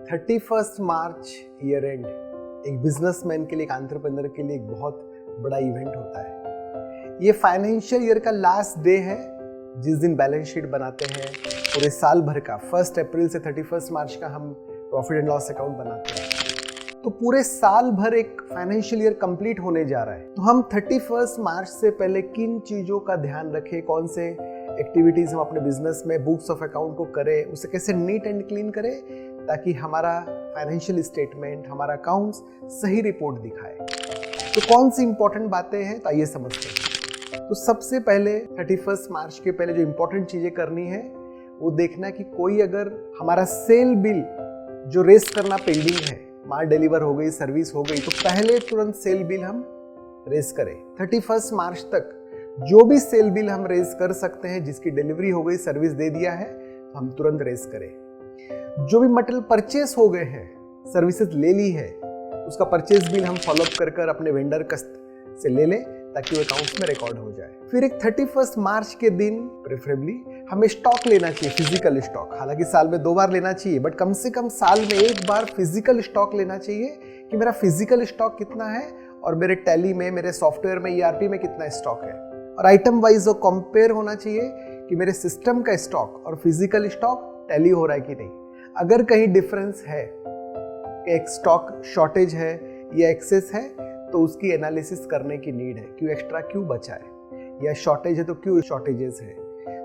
31 March year and एक businessman के लिए, एक एंटरप्रेन्योर के लिए एक बहुत बड़ा इवेंट होता है। ये फाइनेंशियल ईयर का लास्ट डे है जिस दिन बैलेंस शीट बनाते हैं पूरे साल भर का। 1 अप्रैल से 31 मार्च का हम प्रॉफिट एंड लॉस अकाउंट बनाते हैं। तो पूरे साल भर एक फाइनेंशियल ईयर कंप्लीट होने जा रहा है। तो हम 31 मार्च से पहले किन चीज़ों का ध्यान रखें, कौन से एक्टिविटीज़ हम अपने बिजनेस में बुक्स ऑफ अकाउंट को करें, उसे कैसे नीट एंड क्लीन करें ताकि हमारा फाइनेंशियल स्टेटमेंट, हमारा अकाउंट्स सही रिपोर्ट दिखाए। तो कौन सी इंपॉर्टेंट बातें हैं, तो आइए समझते हैं। तो सबसे पहले 31 मार्च के पहले जो इंपॉर्टेंट चीज़ें करनी है वो देखना कि कोई अगर हमारा सेल बिल जो रेस करना पेंडिंग है, माल डिलीवर हो गई, सर्विस हो गई, तो पहले तुरंत सेल बिल हम रेस करें। 31 मार्च तक जो भी सेल बिल हम रेस कर सकते हैं, जिसकी डिलीवरी हो गई, सर्विस दे दिया है, तो हम तुरंत रेस करें। जो भी मटेरियल परचेस हो गए हैं, सर्विसेज ले ली है, उसका परचेस बिल हम फॉलोअप कर अपने वेंडर से ले लें ताकि वो अकाउंट्स में रिकॉर्ड हो जाए। फिर एक 31 मार्च के दिन प्रेफरेबली हमें स्टॉक लेना चाहिए, फिजिकल स्टॉक। हालांकि साल में 2 बार लेना चाहिए, बट कम से कम साल में 1 बार फिजिकल स्टॉक लेना चाहिए कि मेरा फिजिकल स्टॉक कितना है और मेरे टैली में, मेरे सॉफ्टवेयर में, ERP में कितना स्टॉक है। और आइटम वाइज वो कंपेयर होना चाहिए कि मेरे सिस्टम का स्टॉक और फिजिकल स्टॉक टैली हो रहा है कि नहीं। अगर कहीं डिफरेंस है, एक स्टॉक शॉर्टेज है या एक्सेस है, तो उसकी एनालिसिस करने की नीड है, क्यों एक्स्ट्रा क्यों बचा है, या शॉर्टेज है तो क्यों शॉर्टेजेस है।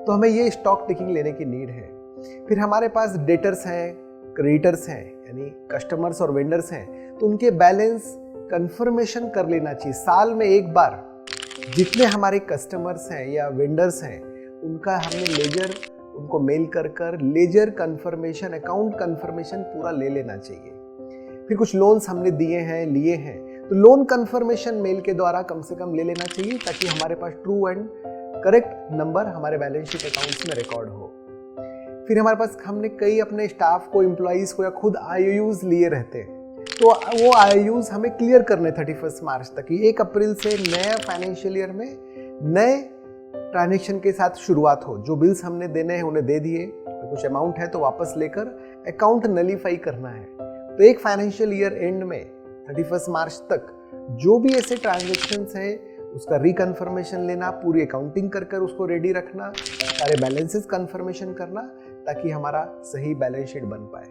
तो हमें ये स्टॉक टेकिंग लेने की नीड है। फिर हमारे पास डेटर्स हैं, क्रेडिटर्स हैं, यानी कस्टमर्स और वेंडर्स हैं, तो उनके बैलेंस कंफर्मेशन कर लेना चाहिए। साल में 1 बार जितने हमारे कस्टमर्स हैं या वेंडर्स हैं उनका हमने लेजर, उनको मेल कर लेजर कंफर्मेशन, अकाउंट कंफर्मेशन पूरा ले लेना चाहिए। फिर कुछ लोन्स हमने दिए हैं, लिए हैं, तो लोन कंफर्मेशन मेल के द्वारा कम से कम ले लेना चाहिए ताकि हमारे पास ट्रू एंड करेक्ट नंबर हमारे बैलेंस शीट अकाउंट्स में रिकॉर्ड हो। फिर हमारे पास हमने कई अपने स्टाफ को, एम्प्लॉइज को या खुद IOUs लिए रहते हैं, तो वो IOUs हमें क्लियर करने 31 मार्च तक। 1 अप्रैल से नए फाइनेंशियल ईयर में नए ट्रांजेक्शन के साथ शुरुआत हो। जो बिल्स हमने देने हैं उन्हें दे दिए, कुछ अमाउंट है तो वापस लेकर अकाउंट नलीफाई करना है। तो एक फाइनेंशियल ईयर एंड में 31 मार्च तक जो भी ऐसे ट्रांजेक्शन्स हैं उसका रिकन्फर्मेशन लेना, पूरी अकाउंटिंग कर उसको रेडी रखना, सारे बैलेंसेस कन्फर्मेशन करना ताकि हमारा सही बैलेंस शीट बन पाए।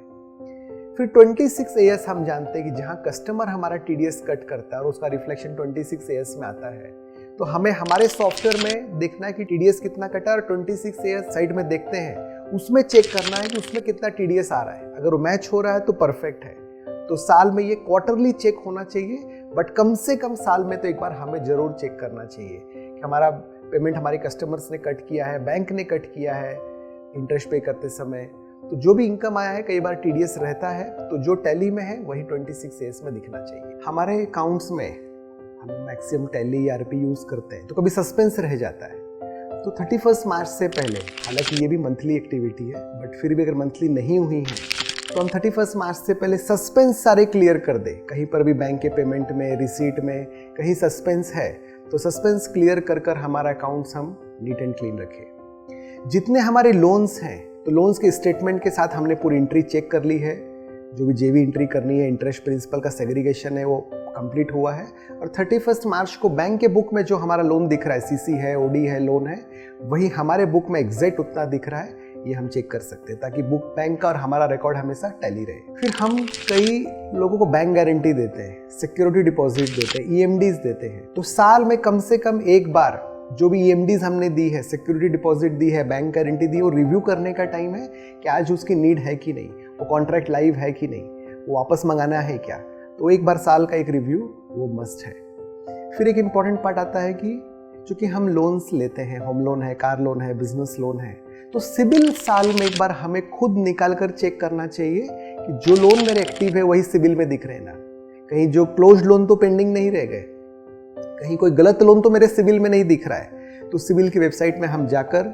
फिर 26 AS हम जानते हैं कि जहाँ कस्टमर हमारा TDS कट करता है और उसका रिफ्लेक्शन 26 AS में आता है, तो हमें हमारे सॉफ्टवेयर में देखना है कि TDS कितना कटा है और 26 AS साइड में देखते हैं, उसमें चेक करना है कि उसमें कितना TDS आ रहा है। अगर वो मैच हो रहा है तो परफेक्ट है। तो साल में ये क्वार्टरली चेक होना चाहिए, बट कम से कम साल में तो एक बार हमें जरूर चेक करना चाहिए कि हमारा पेमेंट हमारे कस्टमर्स ने कट किया है, बैंक ने कट किया है इंटरेस्ट पे करते समय। तो जो भी इनकम आया है, कई बार TDS रहता है, तो जो टैली में है वही 26 AS में दिखना चाहिए। हमारे अकाउंट्स में हम मैक्सिमम टैली ERP यूज करते हैं, तो कभी सस्पेंस रह जाता है। तो 31 मार्च से पहले, हालांकि ये भी मंथली एक्टिविटी है, बट फिर भी अगर मंथली नहीं हुई है तो हम 31 मार्च से पहले सस्पेंस सारे क्लियर कर दें। कहीं पर भी बैंक के पेमेंट में, रिसीट में कहीं सस्पेंस है तो सस्पेंस क्लियर कर हमारा अकाउंट्स हम नीट एंड क्लीन रखें। जितने हमारे लोन्स हैं, तो लोन्स के स्टेटमेंट के साथ हमने पूरी एंट्री चेक कर ली है। जो भी JV एंट्री करनी है, इंटरेस्ट प्रिंसिपल का सेग्रीगेशन है, वो कंप्लीट हुआ है। और 31 मार्च को बैंक के बुक में जो हमारा लोन दिख रहा है, CC है, OD है, लोन है, वही हमारे बुक में एग्जैक्ट उतना दिख रहा है, ये हम चेक कर सकते हैं ताकि बुक, बैंक का और हमारा रिकॉर्ड हमेशा टैली रहे। फिर हम कई लोगों को बैंक गारंटी देते हैं, सिक्योरिटी डिपॉजिट देते हैं, EMDs देते हैं। तो साल में कम से कम 1 बार जो भी EMDs हमने दी है, सिक्योरिटी डिपॉजिट दी है, बैंक गारंटी दी है, वो रिव्यू करने का टाइम है कि आज उसकी नीड है कि नहीं, वो कॉन्ट्रैक्ट लाइव है कि नहीं, वो वापस मंगाना है क्या। तो 1 बार साल का एक रिव्यू वो मस्ट है। फिर एक इम्पॉर्टेंट पार्ट आता है कि चूंकि हम लोन्स लेते हैं, होम लोन है, कार लोन है, बिजनेस लोन है, तो सिबिल साल में 1 बार हमें खुद निकाल कर चेक करना चाहिए कि जो लोन मेरे एक्टिव है वही सिबिल में दिख रहे हैं ना, कहीं जो क्लोज लोन तो पेंडिंग नहीं रह गए, कहीं कोई गलत लोन तो मेरे सिबिल में नहीं दिख रहा है। तो सिबिल की वेबसाइट में हम जाकर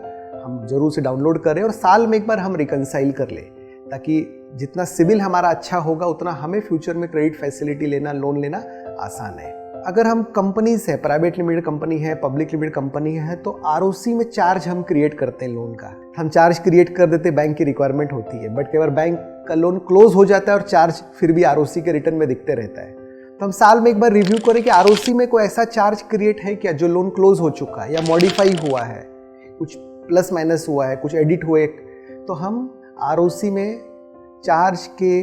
हम जरूर से डाउनलोड करें और साल में 1 बार हम रिकंसाइल कर लें, ताकि जितना सिबिल हमारा अच्छा होगा उतना हमें फ्यूचर में क्रेडिट फैसिलिटी लेना, लोन लेना आसान है। अगर हम कंपनीज है, प्राइवेट लिमिटेड कंपनी है, पब्लिक लिमिटेड कंपनी है, तो आरओसी में चार्ज हम क्रिएट करते हैं लोन का। हम चार्ज क्रिएट कर देते, बैंक की रिक्वायरमेंट होती है, बट कई बार बैंक का लोन क्लोज हो जाता है और चार्ज फिर भी आरओसी के रिटर्न में दिखते रहता है। तो हम साल में एक बार रिव्यू करें कि आरओसी में कोई ऐसा चार्ज क्रिएट है क्या जो लोन क्लोज हो चुका है या मॉडिफाई हुआ है, कुछ प्लस माइनस हुआ है, कुछ एडिट हुए, तो हम आरओसी में चार्ज के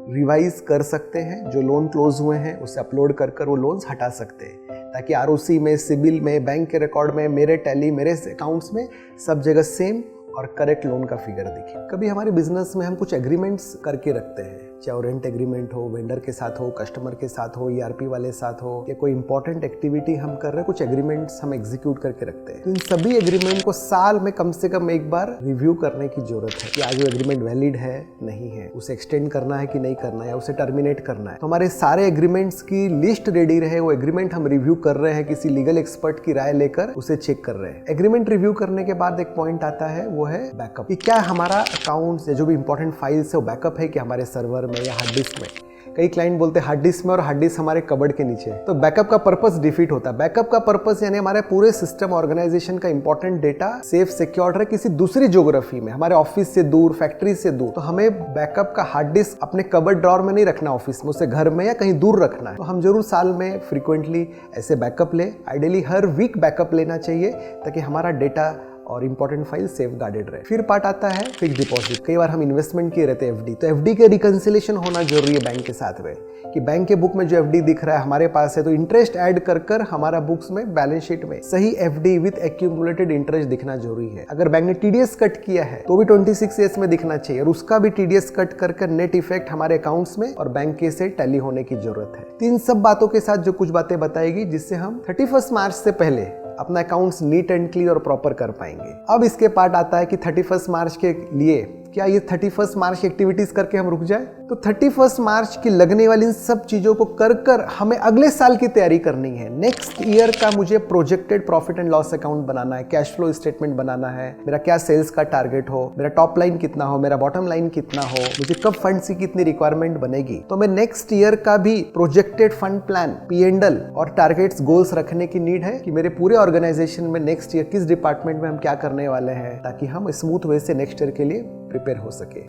रिवाइज कर सकते हैं। जो लोन क्लोज हुए हैं उसे अपलोड कर वो लोन्स हटा सकते हैं, ताकि आरओसी में, सिबिल में, बैंक के रिकॉर्ड में, मेरे टैली, मेरे अकाउंट्स में सब जगह सेम और करेक्ट लोन का फिगर दिखे। कभी हमारे बिजनेस में हम कुछ एग्रीमेंट्स करके रखते हैं, चाहे वो रेंट एग्रीमेंट हो, वेंडर के साथ हो, कस्टमर के साथ हो, ईआरपी वाले साथ हो, या कोई इंपॉर्टेंट एक्टिविटी हम कर रहे हैं, कुछ एग्रीमेंट्स हम एग्जीक्यूट करके रखते हैं। तो इन सभी एग्रीमेंट को साल में कम से कम एक बार रिव्यू करने की जरूरत है कि आज वो एग्रीमेंट वैलिड है, नहीं है, उसे एक्सटेंड करना है कि नहीं करना है, या उसे टर्मिनेट करना है। तो हमारे सारे एग्रीमेंट्स की लिस्ट रेडी रहे, वो एग्रीमेंट हम रिव्यू कर रहे हैं, किसी लीगल एक्सपर्ट की राय लेकर उसे चेक कर रहे हैं। एग्रीमेंट रिव्यू करने के बाद एक पॉइंट आता है, वो है बैकअप। कि क्या हमारा अकाउंट्स या जो भी इंपॉर्टेंट फाइल्स है वो बैकअप है कि हमारे सर्वर में या हार्ड डिस्क में। कई क्लाइंट बोलते हैं हार्ड डिस्क में, और हार्ड डिस्क हमारे कबर्ड के नीचे। तो बैकअप का पर्पस डिफीट होता है। बैकअप का पर्पस यानी हमारे पूरे सिस्टम ऑर्गेनाइजेशन का इंपॉर्टेंट डेटा सेफ सिक्योर्ड है किसी दूसरी ज्योग्राफी में, हमारे ऑफिस से दूर, फैक्ट्री से दूर। तो हमें बैकअप का हार्ड डिस्क अपने कबर्ड ड्रॉर में नहीं रखना ऑफिस में, उसे घर में या कहीं दूर रखना है। तो हम जरूर साल में फ्रीक्वेंटली ऐसे बैकअप ले, आइडियली हर वीक बैकअप लेना चाहिए, ताकि हमारा डेटा और इंपॉर्टेंट फाइल सेफ गार्डेड रहे। फिर पार्ट आता है फिक्स डिपॉजिट। कई बार हम इन्वेस्टमेंट किए रहते हैं एफडी, तो एफडी के रिकंसिलेशन होना जरूरी है बैंक के साथ में, कि बैंक के बुक में जो एफडी दिख रहा है हमारे पास है, तो इंटरेस्ट ऐड कर हमारा बुक्स में, बैलेंस शीट में सही एफडी विद एक्यूमुलेटेड इंटरेस्ट दिखना जरूरी है। अगर बैंक ने टीडीएस कट किया है तो भी 26 ईयर्स में दिखना चाहिए, और उसका भी टीडीएस कट कर नेट इफेक्ट हमारे अकाउंट्स में और बैंक के से टैली होने की जरूरत है। तो इन सब बातों के साथ जो कुछ बातें बताएगी, जिससे हम 31 मार्च से पहले अपना अकाउंट्स नीट एंड क्लियर और प्रॉपर कर पाएंगे। अब इसके पार्ट आता है कि 31 मार्च के लिए क्या ये 31 मार्च की एक्टिविटीज करके हम रुक जाए? तो 31 मार्च की लगने वाली इन सब चीजों को कर हमें अगले साल की तैयारी करनी है। नेक्स्ट ईयर का मुझे projected profit and loss account बनाना है, कैश फ्लो स्टेटमेंट बनाना है, मेरा क्या सेल्स का टारगेट हो, मेरा टॉप लाइन कितना हो, मेरा बॉटम लाइन कितना हो, मुझे कब फंड्स की कितनी रिक्वायरमेंट बनेगी। तो मैं नेक्स्ट ईयर का भी प्रोजेक्टेड फंड प्लान, P&L और टारगेट्स, गोल्स रखने की नीड है कि मेरे पूरे ऑर्गेनाइजेशन में नेक्स्ट ईयर किस डिपार्टमेंट में हम क्या करने वाले हैं, ताकि हम स्मूथ वे से नेक्स्ट ईयर के लिए प्रिपेयर हो सके।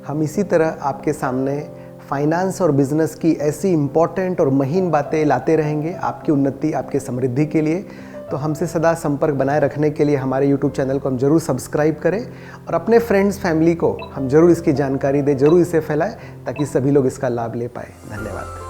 हम इसी तरह आपके सामने फाइनेंस और बिजनेस की ऐसी इंपॉर्टेंट और महीन बातें लाते रहेंगे आपकी उन्नति, आपके समृद्धि के लिए। तो हमसे सदा संपर्क बनाए रखने के लिए हमारे YouTube चैनल को हम जरूर सब्सक्राइब करें, और अपने फ्रेंड्स, फैमिली को हम जरूर इसकी जानकारी दें, जरूर इसे फैलाएं, ताकि सभी लोग इसका लाभ ले पाए। धन्यवाद।